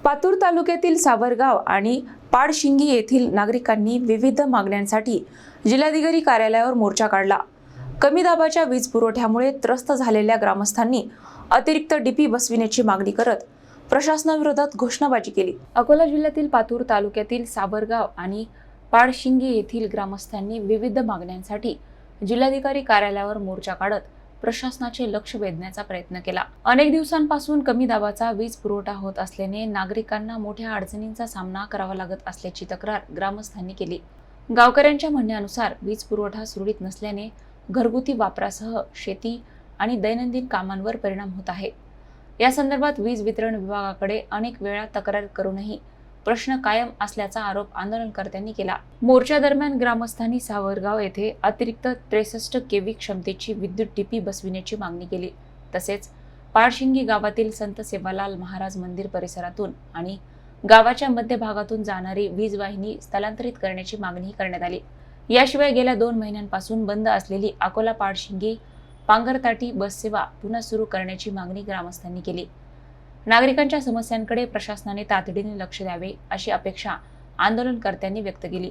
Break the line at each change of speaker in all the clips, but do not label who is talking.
पातूर तालुक्यातील सावरगाव आणि पाडशिंगी येथील नागरिकांनी विविध मागण्यांसाठी जिल्हाधिकारी कार्यालयावर मोर्चा काढला। कमी दाबाच्या वीज पुरवठ्यामुळे त्रस्त झालेल्या ग्रामस्थांनी अतिरिक्त डीपी बसविण्याची मागणी करत प्रशासनाविरोधात घोषणाबाजी केली। अकोला जिल्ह्यातील पातूर तालुक्यातील सावरगाव आणि पाडशिंगी येथील ग्रामस्थांनी विविध मागण्यांसाठी जिल्हाधिकारी कार्यालयावर मोर्चा काढत प्रशासनाचे लक्ष वेधण्याचा प्रयत्न केला। अनेक दिवसांपासून कमी दाबाचा वीज पुरवठा होत असल्याने नागरिकांना मोठ्या अडचणींचा सामना करावा लागत असल्याची तक्रार ग्रामस्थांनी केली। गावकऱ्यांच्या म्हणण्यानुसार वीज पुरवठा सुरळीत नसल्याने घरगुती वापरासह शेती आणि दैनंदिन कामांवर परिणाम होत आहे। या संदर्भात वीज वितरण विभागाकडे अनेक वेळा तक्रार करूनही प्रश्न कायम असल्याचा आरोप आंदोलनकर्त्यांनी केला। मोर्चा दरम्यान ग्रामस्थांनी सावरगाव येथे अतिरिक्त 63 केव्ही क्षमतेची विद्युत डीपी बसविण्याची मागणी केली। तसेच पाडशिंगी गावातील संत सेवालाल महाराज मंदिर परिसरातून आणि गावाच्या मध्य भागातून जाणारी वीज वाहिनी स्थलांतरित करण्याची मागणी करण्यात आली। याशिवाय गेल्या 2 महिन्यांपासून बंद असलेली अकोला पाडशिंगी पांगरताटी बस सेवा पुन्हा सुरू करण्याची मागणी ग्रामस्थांनी केली। नागरिकांच्या समस्यांकडे प्रशासनाने तातडीने लक्ष द्यावे अशी अपेक्षा आंदोलनकर्त्यांनी व्यक्त केली।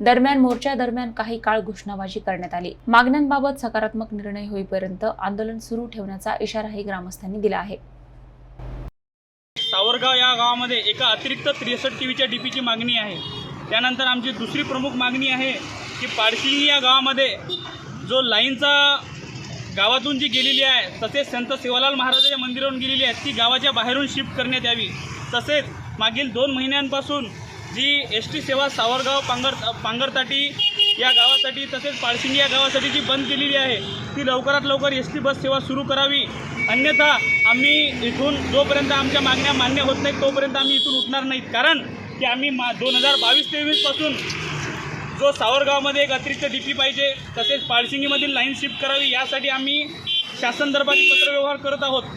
दरम्यान मोर्चा दरम्यान काही काळ घोषणाबाजी करण्यात आली। मागण्यांबाबत सकारात्मक निर्णय होईपर्यंत आंदोलन सुरू ठेवण्याचा इशाराही ग्रामस्थांनी दिला आहे।
सावरगाव या गावामध्ये एका अतिरिक्त 63 केव्हीच्या डीपीची मागणी आहे। त्यानंतर आमची दुसरी प्रमुख मागणी आहे की पाडशिंगी या गावामध्ये जो लाईनचा गावातून जी गेलेली आहे तसेच संत सेवालाल महाराजांच्या मंदिरावरून गेलेली आहे ती गावाच्या बाहेरून शिफ्ट करण्यात यावी। तसेच मागील 2 महिन्यांपासून जी एसटी सेवा सावरगाव पांगरताटी या गावासाठी तसेच पाडशिंगी या गावासाठी जी बंद केलेली आहे ती लवकरात लवकर एसटी बस सेवा सुरू करावी। अन्यथा आम्ही इथून जोपर्यंत आमच्या मागण्या मान्य होत नाहीत तोपर्यंत आम्ही इथून उठणार नाहीत। कारण की आम्ही 2022-23 पासून जो सावरगावमध्ये एक अतिरिक्त डीपी पाहिजे तसेच पाडशिंगीमधील लाईन शिफ्ट करावी यासाठी आम्ही शासन दरबारी पत्रव्यवहार करत आहोत।